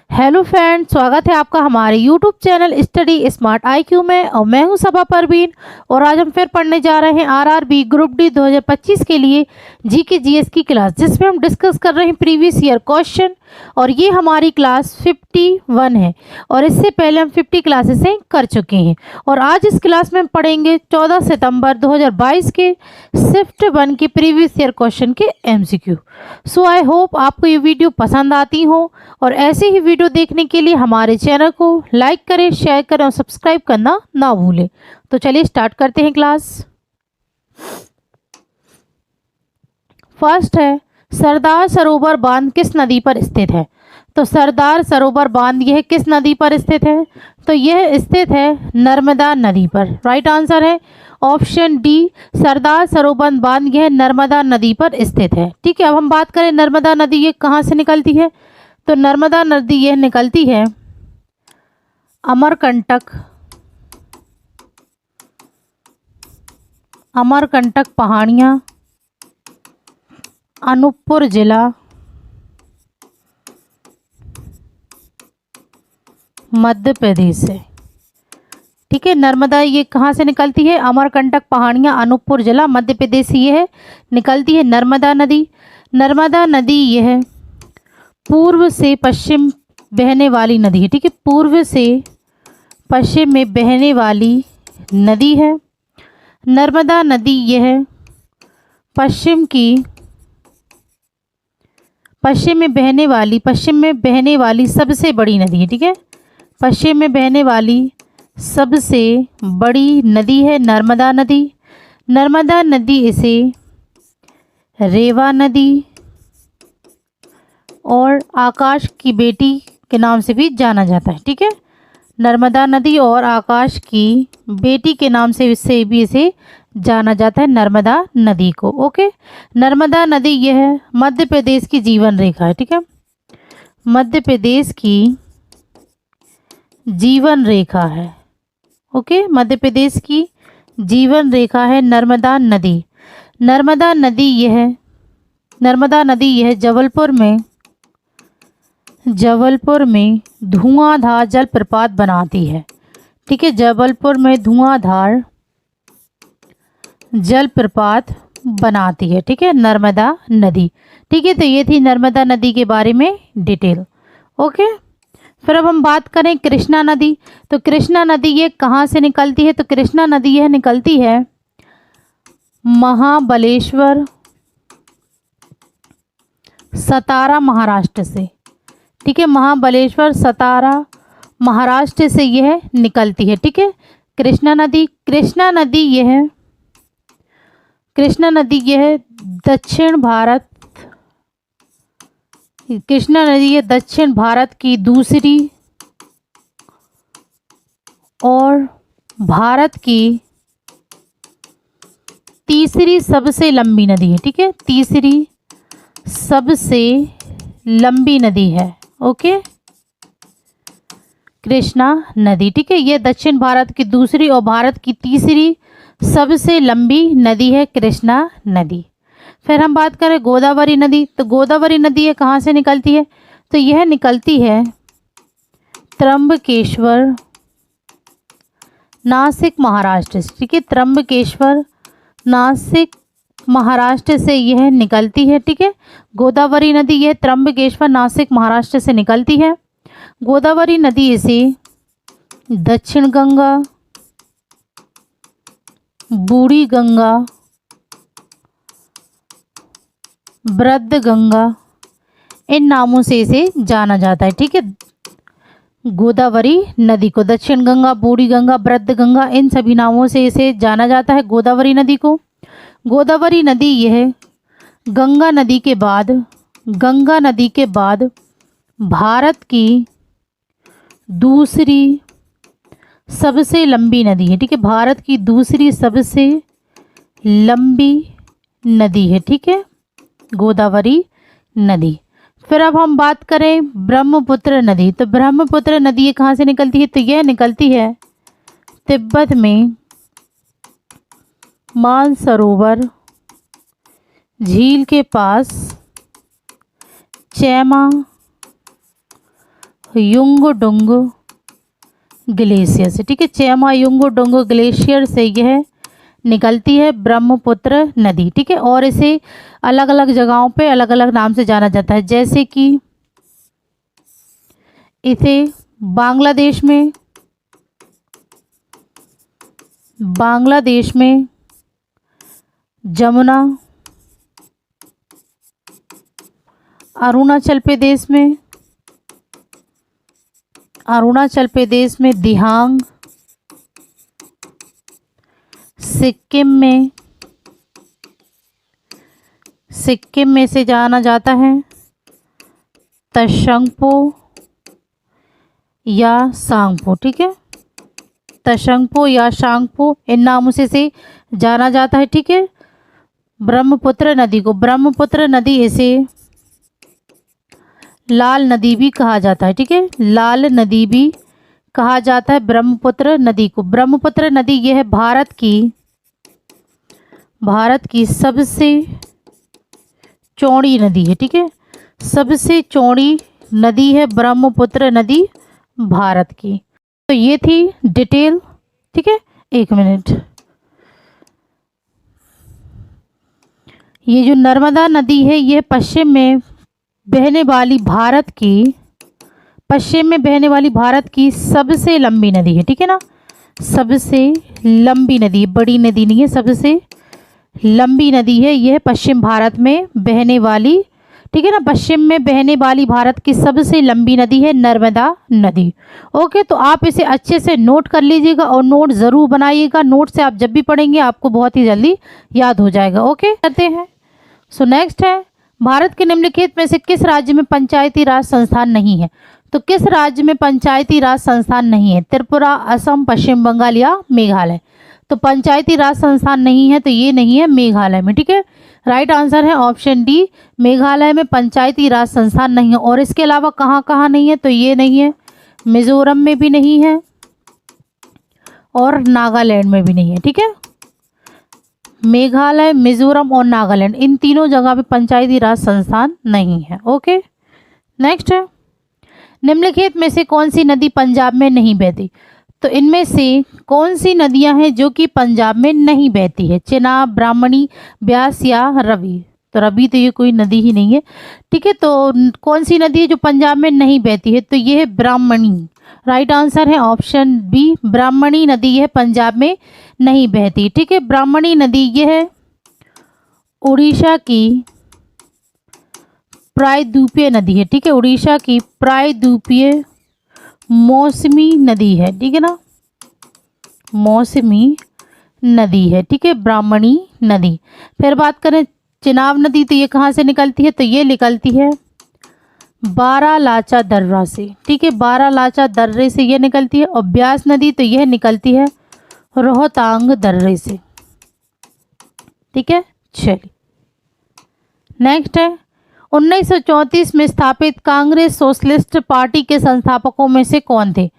Hello friends, स्वागत है आपका हमारे YouTube channel study smart IQ में। और मैं हूं सबा परवीन। और आज हम फिर पढ़ने जा रहे हैं आरआरबी ग्रुप डी 2025 के लिए जीके जीएस की क्लास, जिसमें हम डिस्कस कर रहे हैं प्रीवियस ईयर क्वेश्चन। और ये हमारी क्लास 51 है और इससे पहले हम 50 क्लासेसें कर चुके हैं। और आज इस क्लास में हम पढ़ेंगे 14 सितंबर 2022 के शिफ्ट 1 के प्रीवियस ईयर क्वेश्चन के एमसीक्यू। सो आई होप आपको ये वीडियो पसंद आती हो। और ऐसे ही वीडियो देखने के लिए हमारे चैनल को लाइक करें, शेयर करें और सब्सक्राइब करना ना भूलें। तो चलिए स्टार्ट करते हैं क्लास। फर्स्ट है, सरदार सरोवर बांध किस नदी पर स्थित है? तो सरदार सरोवर बांध यह किस नदी पर स्थित है? तो यह स्थित है नर्मदा नदी पर। राइट आंसर है ऑप्शन डी, सरदार सरोवर बांध यह नर्मदा नदी पर स्थित है। ठीक है, अब हम बात करें नर्मदा नदी ये कहाँ से निकलती है। तो नर्मदा नदी यह निकलती है अमरकंटक पहाड़ियाँ, अनूपपुर जिला, मध्य प्रदेश से। ठीक है, नर्मदा ये कहाँ से निकलती है? अमरकंटक पहाड़ियाँ, अनूपपुर जिला, मध्य प्रदेश से यह निकलती है नर्मदा नदी। नर्मदा नदी यह पूर्व से पश्चिम बहने वाली नदी है। ठीक है, पूर्व से पश्चिम में बहने वाली नदी है। नर्मदा नदी यह पश्चिम में बहने वाली सबसे बड़ी नदी है। ठीक है, पश्चिम में बहने वाली सबसे बड़ी नदी है नर्मदा नदी। नर्मदा नदी इसे रेवा नदी और आकाश की बेटी के नाम से भी जाना जाता है। ठीक है, नर्मदा नदी और आकाश की बेटी के नाम से भी इसे जाना जाता है, नर्मदा नदी को। ओके, नर्मदा नदी यह मध्य प्रदेश की जीवन रेखा है। ठीक है, मध्य प्रदेश की जीवन रेखा है। ओके, मध्य प्रदेश की जीवन रेखा है नर्मदा नदी। नर्मदा नदी यह जबलपुर में धुआंधार जलप्रपात बनाती है। ठीक है, जबलपुर में धुआंधार जलप्रपात बनाती है। ठीक है, नर्मदा नदी। ठीक है, तो ये थी नर्मदा नदी के बारे में डिटेल। ओके, फिर अब हम बात करें कृष्णा नदी। तो कृष्णा नदी ये कहाँ से निकलती है? तो कृष्णा नदी यह निकलती है महाबलेश्वर, सतारा, महाराष्ट्र से। ठीक है, महाबलेश्वर, सतारा, महाराष्ट्र से यह निकलती है। ठीक है, कृष्णा नदी यह दक्षिण भारत की दूसरी और भारत की तीसरी सबसे लंबी नदी है। ठीक है, तीसरी सबसे लंबी नदी है। ओके, कृष्णा नदी। ठीक है, यह दक्षिण भारत की दूसरी और भारत की तीसरी सबसे लंबी नदी है कृष्णा नदी। फिर हम बात करें गोदावरी नदी। तो गोदावरी नदी ये कहाँ से निकलती है? तो यह निकलती है त्र्यंबकेश्वर, नासिक, महाराष्ट्र से। ठीक है, त्र्यंबकेश्वर, नासिक, महाराष्ट्र से यह निकलती है। ठीक है, गोदावरी नदी यह त्र्यंबकेश्वर, नासिक, महाराष्ट्र से निकलती है। गोदावरी नदी इसे दक्षिण गंगा, बूढ़ी गंगा, वृद्ध गंगा, इन नामों से इसे जाना जाता है। ठीक है, गोदावरी नदी को दक्षिण गंगा, बूढ़ी गंगा, वृद्ध गंगा, इन सभी नामों से इसे जाना जाता है गोदावरी नदी को। गोदावरी नदी यह गंगा नदी के बाद भारत की दूसरी सबसे लंबी नदी है। ठीक है, भारत की दूसरी सबसे लंबी नदी है। ठीक है, गोदावरी नदी। फिर अब हम बात करें ब्रह्मपुत्र नदी। तो ब्रह्मपुत्र नदी ये कहाँ से निकलती है? तो यह निकलती है तिब्बत में मानसरोवर झील के पास चैमा युंगडुंग ग्लेशियर से, ठीक है, चेमा युंगडुंग ग्लेशियर से यह निकलती है ब्रह्मपुत्र नदी, ठीक है। और इसे अलग अलग जगहों पे अलग अलग नाम से जाना जाता है, जैसे कि इसे बांग्लादेश में जमुना, अरुणाचल प्रदेश में दिहांग, सिक्किम में से जाना जाता है तशंगपो या सांगपो, ठीक है, तशंगपो या सांगपो, इन नामों से जाना जाता है, ठीक है। ब्रह्मपुत्र नदी को, ब्रह्मपुत्र नदी इसे लाल नदी भी कहा जाता है, ठीक है, लाल नदी भी कहा जाता है ब्रह्मपुत्र नदी को। ब्रह्मपुत्र नदी यह भारत की सबसे चौड़ी नदी है, ठीक है, सबसे चौड़ी नदी है ब्रह्मपुत्र नदी भारत की। तो ये थी डिटेल, ठीक है। एक मिनट, ये जो नर्मदा नदी है यह पश्चिम में बहने वाली भारत की सबसे लंबी नदी है, ठीक है ना, सबसे लंबी नदी, बड़ी नदी नहीं है, सबसे लंबी नदी है यह पश्चिम भारत में बहने वाली, ठीक है ना, पश्चिम में बहने वाली भारत की सबसे लंबी नदी है नर्मदा नदी। ओके, तो आप इसे अच्छे से नोट कर लीजिएगा और नोट ज़रूर बनाइएगा, नोट से आप जब भी पढ़ेंगे आपको बहुत ही जल्दी याद हो जाएगा। ओके, करते हैं। सो नेक्स्ट है, भारत के निम्नलिखित में से किस राज्य में पंचायती राज संस्थान नहीं है? तो किस राज्य में पंचायती राज संस्थान नहीं है? त्रिपुरा, असम, पश्चिम बंगाल या मेघालय। तो पंचायती राज संस्थान नहीं है तो ये नहीं है मेघालय में, ठीक है। राइट आंसर है ऑप्शन डी, मेघालय में पंचायती राज संस्थान नहीं है। और इसके अलावा कहाँ कहाँ नहीं है? तो ये नहीं है, मिजोरम में भी नहीं है और नागालैंड में भी नहीं है, ठीक है। मेघालय, मिजोरम और नागालैंड, इन तीनों जगह पे पंचायती राज संस्थान नहीं है। ओके, नेक्स्ट है, निम्नलिखित में से कौन सी नदी पंजाब में नहीं बहती? तो इनमें से कौन सी नदियां हैं जो कि पंजाब में नहीं बहती है? चेनाब, ब्राह्मणी, ब्यास या रवि। तो रवि तो ये कोई नदी ही नहीं है, ठीक है। तो कौन सी नदी है जो पंजाब में नहीं बहती है? तो ये है ब्राह्मणी। राइट आंसर है ऑप्शन बी, ब्राह्मणी नदी यह पंजाब में नहीं बहती, ठीक है। ब्राह्मणी नदी यह उड़ीसा की प्रायद्वीपीय नदी है, ठीक है, उड़ीसा की प्रायद्वीपीय मौसमी नदी है, ठीक है ना, मौसमी नदी है, ठीक है, ब्राह्मणी नदी। फिर बात करें चेनाब नदी, तो ये कहाँ से निकलती है? तो ये निकलती है बारालाचा दर्रा से, ठीक है, बारालाचा दर्रे से ये निकलती है। और ब्यास नदी तो यह निकलती है रोहतांग दर्रे से, ठीक है। चलिए नेक्स्ट है, 1934 में स्थापित कांग्रेस सोशलिस्ट पार्टी के संस्थापकों में से कौन थे?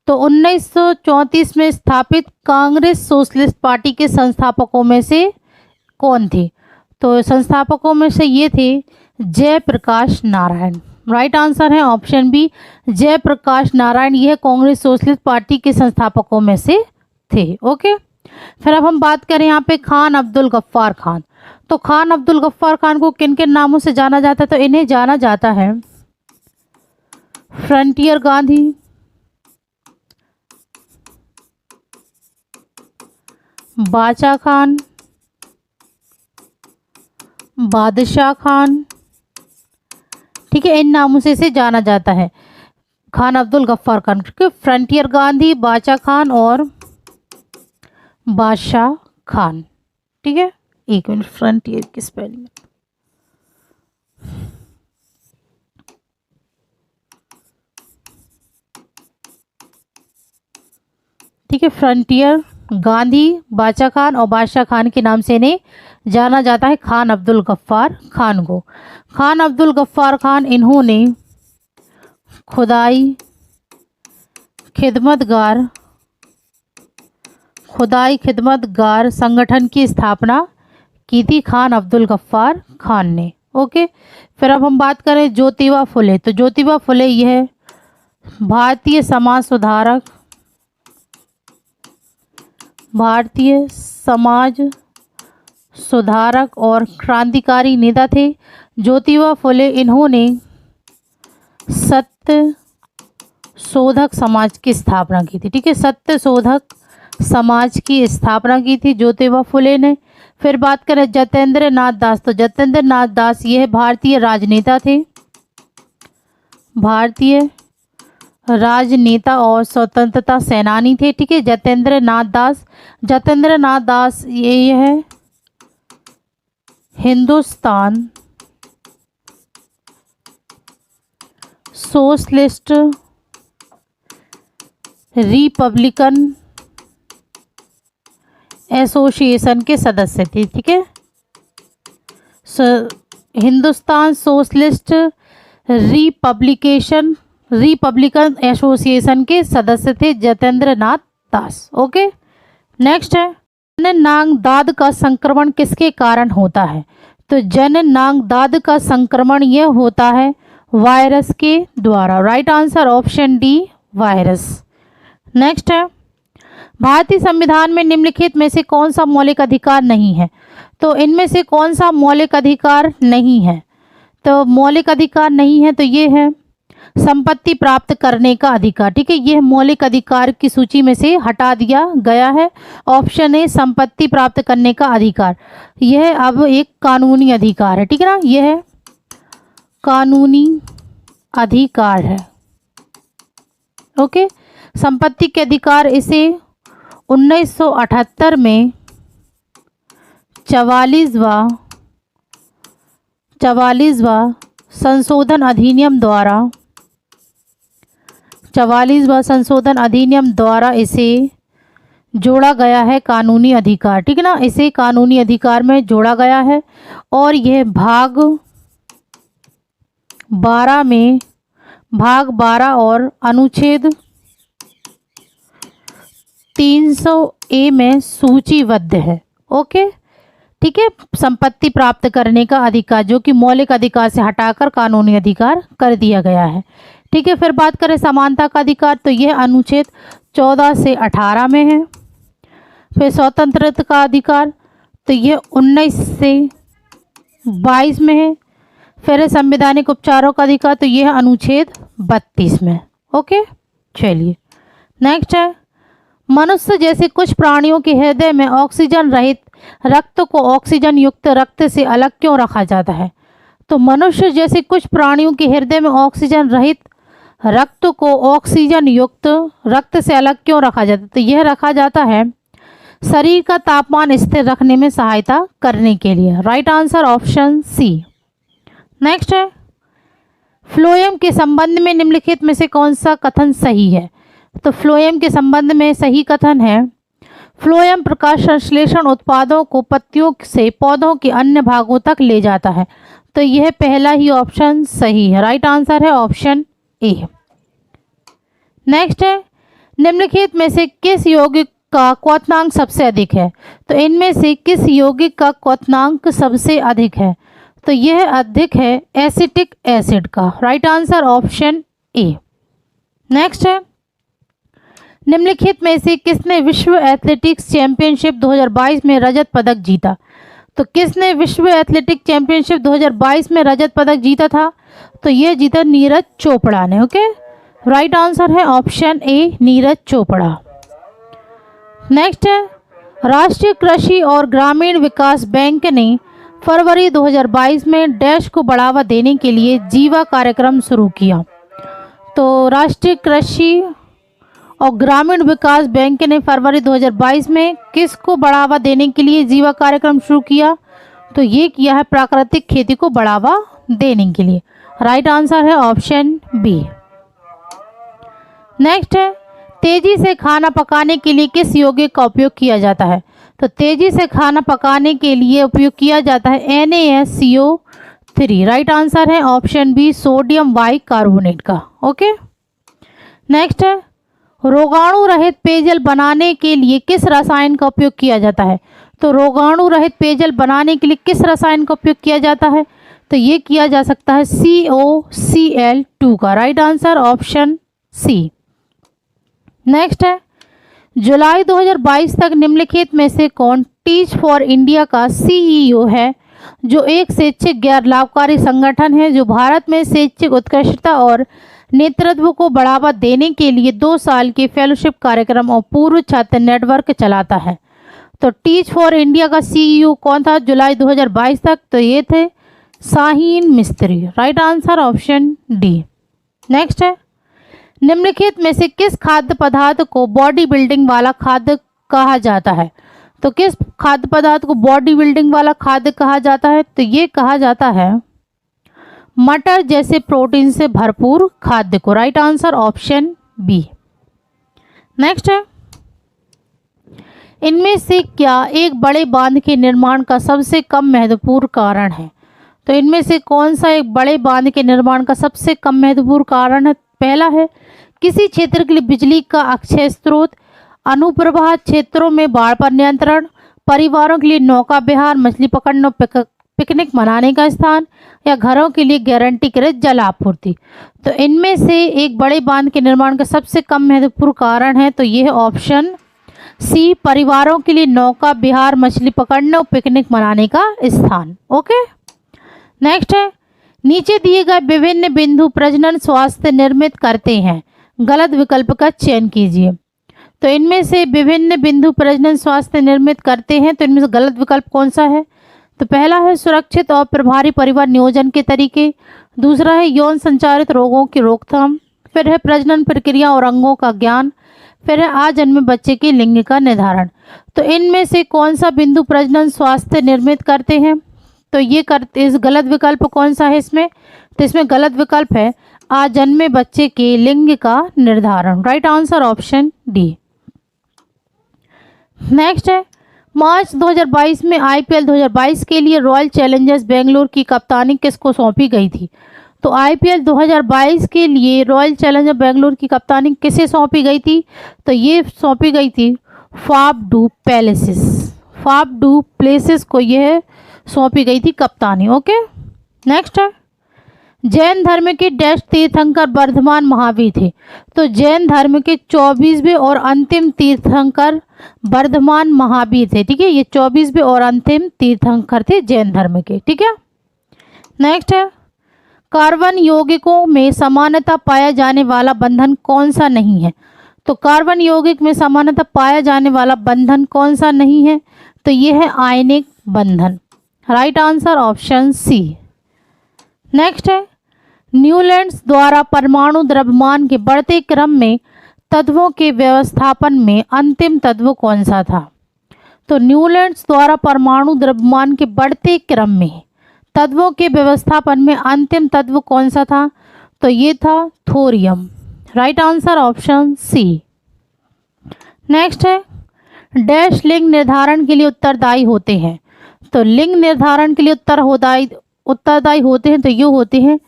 तो 1934 में स्थापित कांग्रेस सोशलिस्ट पार्टी के संस्थापकों में से कौन थे? तो संस्थापकों में से ये थे जयप्रकाश नारायण। राइट आंसर है ऑप्शन बी, जयप्रकाश नारायण, यह कांग्रेस सोशलिस्ट पार्टी के संस्थापकों में से थे। ओके, फिर अब हम बात करें यहाँ पे खान अब्दुल गफ्फार खान। तो खान अब्दुल गफ्फार खान को किन किन नामों से जाना जाता है? तो इन्हें जाना जाता है फ्रंटियर गांधी, बाचा खान, बादशाह खान, ठीक है, इन नामों से इसे जाना जाता है खान अब्दुल गफ्फार खान, ठीक है। फ्रंटियर गांधी, बाचा खान और बादशाह खान, ठीक है। एक मिनट, फ्रंटियर की स्पेलिंग, ठीक है, फ्रंटियर गांधी, बाचा खान और बादशाह खान के नाम से इन्हें जाना जाता है खान अब्दुल गफ्फार खान को। खान अब्दुल गफ्फार खान, इन्होंने खुदाई खिदमतगार संगठन की स्थापना की थी खान अब्दुल गफ्फार खान ने। ओके, फिर अब हम बात करें ज्योतिबा फुले। तो ज्योतिबा फुले यह भारतीय समाज सुधारक, भारतीय समाज सुधारक और क्रांतिकारी नेता थे ज्योतिबा फुले। इन्होंने सत्य शोधक समाज की स्थापना की थी। ठीक है, सत्य शोधक समाज की स्थापना की थी ज्योतिबा फुले ने। फिर बात करें जतेंद्र नाथ दास, तो जतेंद्र नाथ दास यह भारतीय राजनेता थे, भारतीय राजनेता और स्वतंत्रता सेनानी थे। ठीक है, जतेंद्र नाथ दास, जतेंद्र नाथ दास ये है हिंदुस्तान सोशलिस्ट रिपब्लिकन एसोसिएशन के सदस्य थे। ठीक है, हिंदुस्तान सोशलिस्ट रिपब्लिकन एसोसिएशन के सदस्य थे जतेंद्र नाथ दास। ओके, नेक्स्ट है जननांग दाद का संक्रमण किसके कारण होता है? तो जननांग दाद का संक्रमण यह होता है वायरस के द्वारा। Right answer option D, virus. Next है भारतीय संविधान में निम्नलिखित में से कौन सा मौलिक अधिकार नहीं है? तो इनमें से कौन सा मौलिक अधिकार नहीं है? तो मौलिक अधिकार नहीं है तो ये है संपत्ति प्राप्त करने का अधिकार। ठीक है, यह मौलिक अधिकार की सूची में से हटा दिया गया है। ऑप्शन ए संपत्ति प्राप्त करने का अधिकार, यह अब एक कानूनी अधिकार है। ठीक है ना, यह कानूनी अधिकार है। ओके, संपत्ति के अधिकार इसे 1978 में 44वां संशोधन अधिनियम द्वारा 44वां संशोधन अधिनियम द्वारा इसे जोड़ा गया है कानूनी अधिकार। ठीक है ना, इसे कानूनी अधिकार में जोड़ा गया है और यह भाग 12 और अनुच्छेद 300A में सूचीबद्ध है। ओके, ठीक है, संपत्ति प्राप्त करने का अधिकार जो कि मौलिक अधिकार से हटाकर कानूनी अधिकार कर दिया गया है। ठीक है, फिर बात करें समानता का अधिकार, तो यह अनुच्छेद 14 से 18 में है। फिर स्वतंत्रता का अधिकार, तो यह 19 से 22 में है। फिर संवैधानिक उपचारों का अधिकार, तो यह अनुच्छेद 32 में। ओके, चलिए नेक्स्ट है मनुष्य जैसे कुछ प्राणियों के हृदय में ऑक्सीजन रहित रक्त को ऑक्सीजन युक्त रक्त से अलग क्यों रखा जाता है? तो मनुष्य जैसे कुछ प्राणियों के हृदय में ऑक्सीजन रहित रक्त को ऑक्सीजन युक्त रक्त से अलग क्यों रखा जाता है? तो यह रखा जाता है शरीर का तापमान स्थिर रखने में सहायता करने के लिए। Right answer option C. Next है फ्लोएम के संबंध में निम्नलिखित में से कौन सा कथन सही है? तो फ्लोएम के संबंध में सही कथन है फ्लोएम प्रकाश संश्लेषण उत्पादों को पत्तियों से पौधों के अन्य भागों तक ले जाता है। तो यह पहला ही ऑप्शन सही है। राइट आंसर है ऑप्शन ए। नेक्स्ट है निम्नलिखित में से किस यौगिक का क्वथनांक सबसे अधिक है? तो इनमें से किस यौगिक का क्वथनांक सबसे अधिक है? तो यह अधिक है एसिटिक एसिड का। Right answer option A. Next है निम्नलिखित में से किसने विश्व एथलेटिक्स चैंपियनशिप 2022 में रजत पदक जीता? तो किसने विश्व एथलेटिक चैंपियनशिप 2022 में रजत पदक जीता था? तो यह जीता नीरज चोपड़ा ने। ओके, राइट आंसर है option A, Neeraj Chopra. Next है राष्ट्रीय कृषि और ग्रामीण विकास बैंक ने फरवरी 2022 में डैश को बढ़ावा देने के लिए जीवा कार्यक्रम शुरू किया। तो राष्ट्रीय कृषि और ग्रामीण विकास बैंक ने फरवरी 2022 में किसको बढ़ावा देने के लिए जीवा कार्यक्रम शुरू किया? तो ये किया है प्राकृतिक खेती को बढ़ावा देने के लिए। राइट आंसर है ऑप्शन बी। नेक्स्ट है तेजी से खाना पकाने के लिए किस यौगिक का उपयोग किया जाता है? तो तेजी से खाना पकाने के लिए उपयोग किया जाता है NaSCO3। राइट आंसर है ऑप्शन बी, सोडियम बाइकार्बोनेट का। ओके, नेक्स्ट है रोगाणु रहित पेयजल बनाने के लिए किस रसायन का उपयोग किया जाता है? तो रोगाणु रहित पेयजल बनाने के लिए किस रसायन का उपयोग किया जाता है? तो ये किया जा सकता है COCl2 का। Right answer option C. Next है, जुलाई 2022 तक निम्नलिखित में से कौन टीच फॉर इंडिया का सीईओ है, जो एक स्वैच्छिक गैर लाभकारी संगठन है जो भारत में शैक्षिक उत्कृष्टता और नेतृत्व को बढ़ावा देने के लिए 2 साल के फेलोशिप कार्यक्रम और पूर्व छात्र नेटवर्क चलाता है। तो टीच फॉर इंडिया का सीईओ कौन था जुलाई 2022 तक? तो ये थे शाहीन मिस्त्री। Right answer option D. Next है, निम्नलिखित में से किस खाद्य पदार्थ को बॉडी बिल्डिंग वाला खाद्य कहा जाता है? तो किस खाद्य पदार्थ को बॉडी बिल्डिंग वाला खाद्य कहा जाता है? तो ये कहा जाता है मटर जैसे प्रोटीन से भरपूर खाद्य को। Right answer option B. Next है, इनमें से क्या एक बड़े बांध के निर्माण का सबसे कम महत्वपूर्ण कारण है? तो इनमें से कौन सा एक बड़े बांध के निर्माण का सबसे कम महत्वपूर्ण कारण है? पहला है किसी क्षेत्र के लिए बिजली का अक्षय स्रोत, अनुप्रवाह क्षेत्रों में बाढ़ पर नियंत्रण, परिवारों के लिए नौका विहार, मछली पकड़ने पिकनिक मनाने का स्थान, या घरों के लिए गारंटीकृत जल आपूर्ति। तो इनमें से एक बड़े बांध के निर्माण का सबसे कम महत्वपूर्ण कारण है, तो यह ऑप्शन सी, परिवारों के लिए नौका विहार, मछली पकड़ने और पिकनिक मनाने का स्थान। ओके। नेक्स्ट है, नीचे दिए गए विभिन्न बिंदु प्रजनन स्वास्थ्य निर्मित करते हैं, गलत विकल्प का चयन कीजिए। तो इनमें से विभिन्न बिंदु प्रजनन स्वास्थ्य निर्मित करते हैं, तो इनमें से गलत विकल्प कौन सा है? तो पहला है सुरक्षित और प्रभावी परिवार नियोजन के तरीके, दूसरा है यौन संचारित रोगों की रोकथाम, फिर है प्रजनन प्रक्रिया और अंगों का ज्ञान, फिर है आजन्मे बच्चे के लिंग का निर्धारण। तो इनमें से कौन सा बिंदु प्रजनन स्वास्थ्य निर्मित करते हैं? तो ये करते, इस गलत विकल्प कौन सा है इसमें? तो इसमें गलत विकल्प है आजन्मे बच्चे के लिंग का निर्धारण। Right answer option D. Next है, मार्च 2022 में आईपीएल 2022 के लिए रॉयल चैलेंजर्स बेंगलोर की कप्तानी किसको सौंपी गई थी? तो आईपीएल 2022 के लिए रॉयल चैलेंजर बेंगलोर की कप्तानी किसे सौंपी गई थी? तो ये सौंपी गई थी Faf du Plessis. Faf du Plessis को यह सौंपी गई थी कप्तानी। ओके। नेक्स्ट है, जैन धर्म के डैश तीर्थंकर वर्धमान महावीर थे। तो जैन धर्म के 24वें और अंतिम तीर्थंकर वर्धमान महावीर थे। ठीक है, ये 24वें और अंतिम तीर्थंकर थे जैन धर्म के। ठीक है। नेक्स्ट है, कार्बन यौगिकों में समानता पाया जाने वाला बंधन कौन सा नहीं है? तो कार्बन यौगिक में समानता पाया जाने वाला बंधन कौन सा नहीं है? तो यह है आयनिक बंधन। Right answer option C. Next है, न्यूलैंड्स द्वारा परमाणु द्रव्यमान के बढ़ते क्रम में तत्वों के व्यवस्थापन में अंतिम तत्व कौन सा था? तो न्यूलैंड्स द्वारा परमाणु द्रव्यमान के बढ़ते क्रम में तत्वों के व्यवस्थापन में अंतिम तत्व कौन सा था? तो ये था thorium. Right answer option C. Next है, डैश लिंग निर्धारण के लिए उत्तरदायी होते हैं। तो लिंग निर्धारण के लिए उत्तरदायी होते हैं, तो ये होते हैं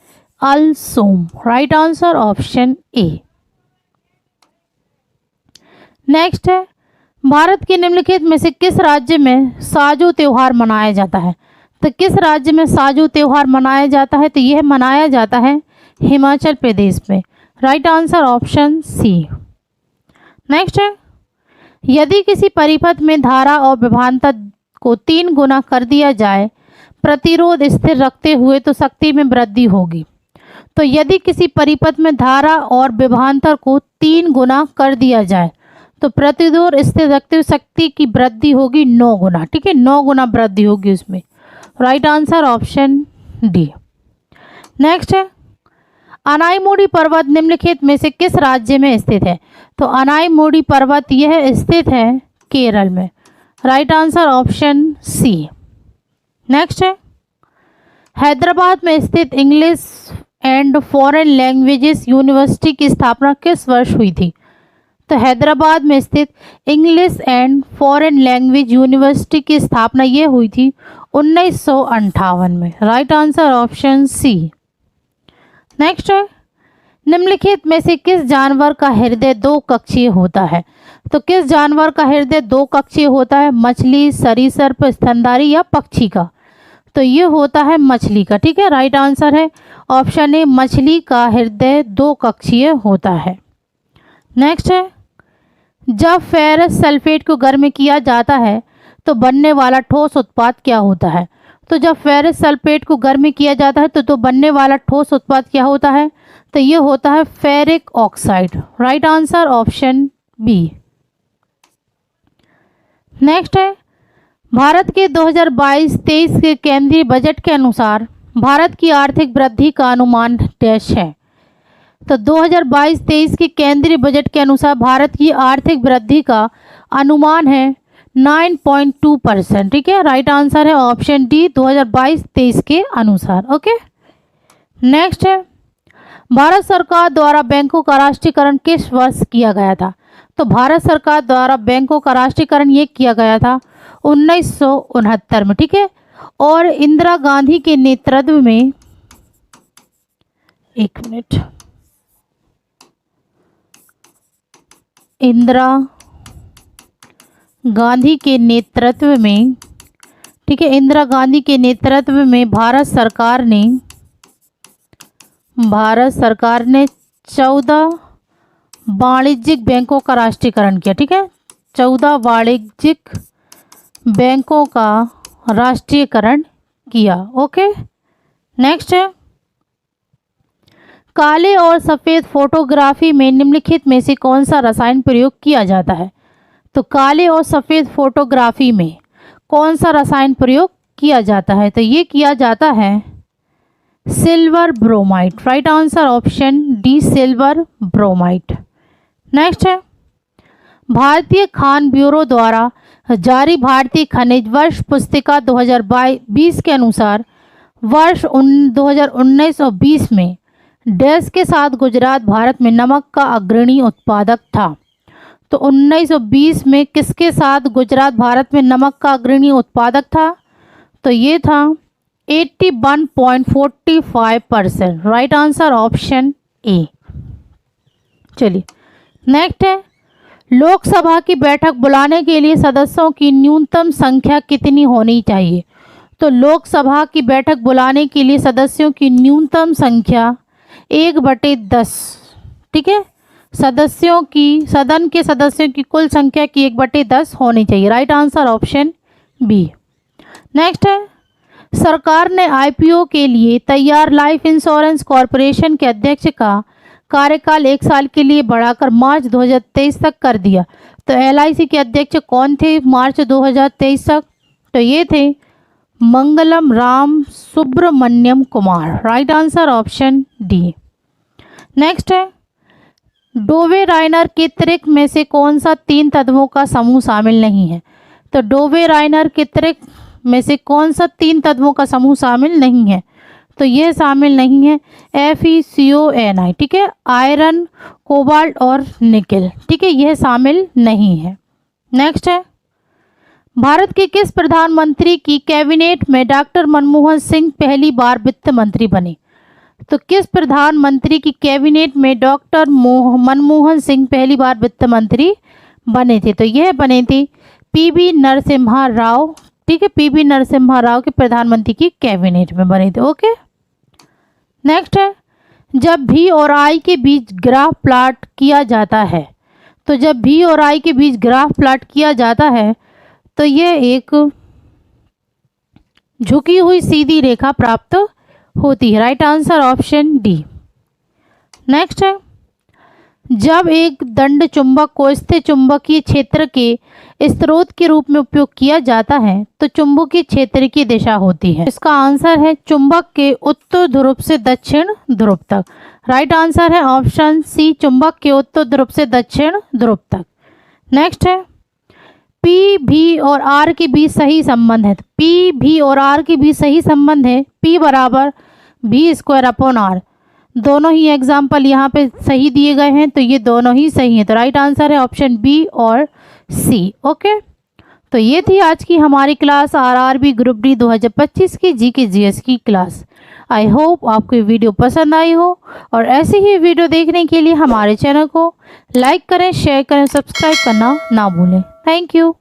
अल्सोम। Right answer option A. Next है, भारत के निम्नलिखित में से किस राज्य में साजो त्योहार मनाया जाता है? तो किस राज्य में साजो त्योहार मनाया जाता है? तो यह मनाया जाता है हिमाचल प्रदेश में। Right answer option C. Next है, यदि किसी परिपथ में धारा और विभवांतर को 3 गुना कर दिया जाए प्रतिरोध स्थिर रखते हुए तो शक्ति में वृद्धि होगी। तो यदि किसी परिपथ में धारा और विभवांतर को 3 गुना कर दिया जाए तो प्रतिरोध स्थिर रखते हुए शक्ति की वृद्धि होगी 9 गुना। ठीक है, 9 गुना वृद्धि होगी उसमें। Right answer option D. Next है, अनाईमुड़ी पर्वत निम्नलिखित में से किस राज्य में स्थित है? तो अनाईमुड़ी पर्वत यह स्थित है केरल में। Right answer option C. Next है, हैदराबाद में स्थित English and foreign languages university की स्थापना किस वर्ष हुई थी? तो हैदराबाद में स्थित English and foreign language university की स्थापना ये हुई थी 1958 में। Right answer option C. Next है, निम्नलिखित में से किस जानवर का हृदय 2 कक्षीय होता है? तो किस जानवर का हृदय 2 कक्षीय होता है? मछली, सरीसृप, स्तनधारी या पक्षी का? तो ये होता है मछली का। ठीक है, राइट आंसर है ऑप्शन ए, मछली का हृदय 2 कक्षीय होता है। नेक्स्ट है, जब फेरस सल्फेट को गर्म किया जाता है तो बनने वाला ठोस उत्पाद क्या होता है? तो जब फेरस सल्फेट को गर्म किया जाता है तो बनने वाला ठोस उत्पाद क्या होता है? तो ये होता है ferric oxide. Right answer option B. Next है, भारत के 2022-23 के केंद्रीय बजट के अनुसार भारत की आर्थिक वृद्धि का अनुमान डैश है। तो 2022-23 के केंद्रीय बजट के अनुसार भारत की आर्थिक वृद्धि का अनुमान है 9.2%। ठीक है, राइट आंसर है ऑप्शन डी 2022-23 के अनुसार। ओके, नेक्स्ट है, भारत सरकार द्वारा बैंकों का राष्ट्रीयकरण किस वर्ष किया गया था? तो भारत सरकार द्वारा बैंकों का राष्ट्रीयकरण ये किया गया था 1969 में। ठीक है, और इंदिरा गांधी के नेतृत्व में, एक मिनट, इंदिरा गांधी के नेतृत्व में, ठीक है, इंदिरा गांधी के नेतृत्व में भारत सरकार ने 14 वाणिज्यिक बैंकों का राष्ट्रीयकरण किया। ठीक है, 14 वाणिज्यिक बैंकों का राष्ट्रीयकरण किया। ओके, नेक्स्ट है, काले और सफ़ेद फोटोग्राफी में निम्नलिखित में से कौन सा रसायन प्रयोग किया जाता है? तो काले और सफ़ेद फोटोग्राफी में कौन सा रसायन प्रयोग किया जाता है? तो ये किया जाता है silver bromide. Right answer option D silver bromide. Next है, भारतीय खान ब्यूरो द्वारा जारी भारतीय खनिज वर्ष पुस्तिका 2020 के अनुसार वर्ष 2019 और 20 में डैश के साथ गुजरात भारत में नमक का अग्रणी उत्पादक था। तो 19 और 20 में किसके साथ गुजरात भारत में नमक का अग्रणी उत्पादक था? तो ये था 81.45%। राइट आंसर ऑप्शन ए। चलिए, नेक्स्ट है, लोकसभा की बैठक बुलाने के लिए सदस्यों की न्यूनतम संख्या कितनी होनी चाहिए? तो लोकसभा की बैठक बुलाने के लिए सदस्यों की न्यूनतम संख्या 1/10। ठीक है, सदन के सदस्यों की कुल संख्या की 1/10 होनी चाहिए। Right answer option B. Next है, सरकार ने आईपीओ के लिए तैयार लाइफ इंश्योरेंस कॉरपोरेशन के अध्यक्ष का कार्यकाल 1 साल के लिए बढ़ाकर मार्च 2023 तक कर दिया। तो एलआईसी के अध्यक्ष कौन थे मार्च 2023 तक? तो ये थे Mangalam Ram Subramaniam Kumar. Right answer option D. Next है, डोवे राइनर के त्रिक में से कौन सा 3 तत्वों का समूह शामिल नहीं है? तो डोवे राइनर के त्रिक में से कौन सा 3 तत्वों का समूह शामिल नहीं है? तो यह शामिल नहीं है FeCONi। ठीक है, आयरन, कोबाल्ट और निकेल। ठीक है, यह शामिल नहीं है। नेक्स्ट है, भारत के किस प्रधानमंत्री की कैबिनेट में डॉक्टर मनमोहन सिंह पहली बार वित्त मंत्री बने? तो किस प्रधानमंत्री की कैबिनेट में डॉक्टर मनमोहन सिंह पहली बार वित्त मंत्री बने थे? तो यह बने थे PV नरसिम्हा राव। ठीक है, PV नरसिम्हा राव के प्रधानमंत्री की कैबिनेट में बने थे। ओके, नेक्स्ट है, जब भी और आई के बीच ग्राफ प्लॉट किया जाता है, तो जब भी और आई के बीच ग्राफ प्लॉट किया जाता है तो यह एक झुकी हुई सीधी रेखा प्राप्त होती है। Right answer option D. Next है, जब एक दंड चुंबक को स्थिर चुंबकीय क्षेत्र के स्रोत के रूप में उपयोग किया जाता है तो चुंबकीय क्षेत्र की दिशा होती है। इसका आंसर है चुंबक के उत्तर ध्रुव से दक्षिण ध्रुव तक। राइट आंसर है ऑप्शन सी, चुंबक के उत्तर ध्रुव से दक्षिण ध्रुव तक। नेक्स्ट है, पी भी और आर के बीच सही संबंध है। पी भी और आर के बीच सही संबंध है P बराबर V²/R। दोनों ही एग्जाम्पल यहाँ पे सही दिए गए हैं, तो ये दोनों ही सही हैं। तो राइट आंसर है ऑप्शन बी और सी। ओके, तो ये थी आज की हमारी क्लास RRB ग्रुप डी 2025 की GK GS की क्लास। आई होप आपको ये वीडियो पसंद आई हो, और ऐसे ही वीडियो देखने के लिए हमारे चैनल को लाइक करें, शेयर करें, सब्सक्राइब करना ना भूलें। Thank you.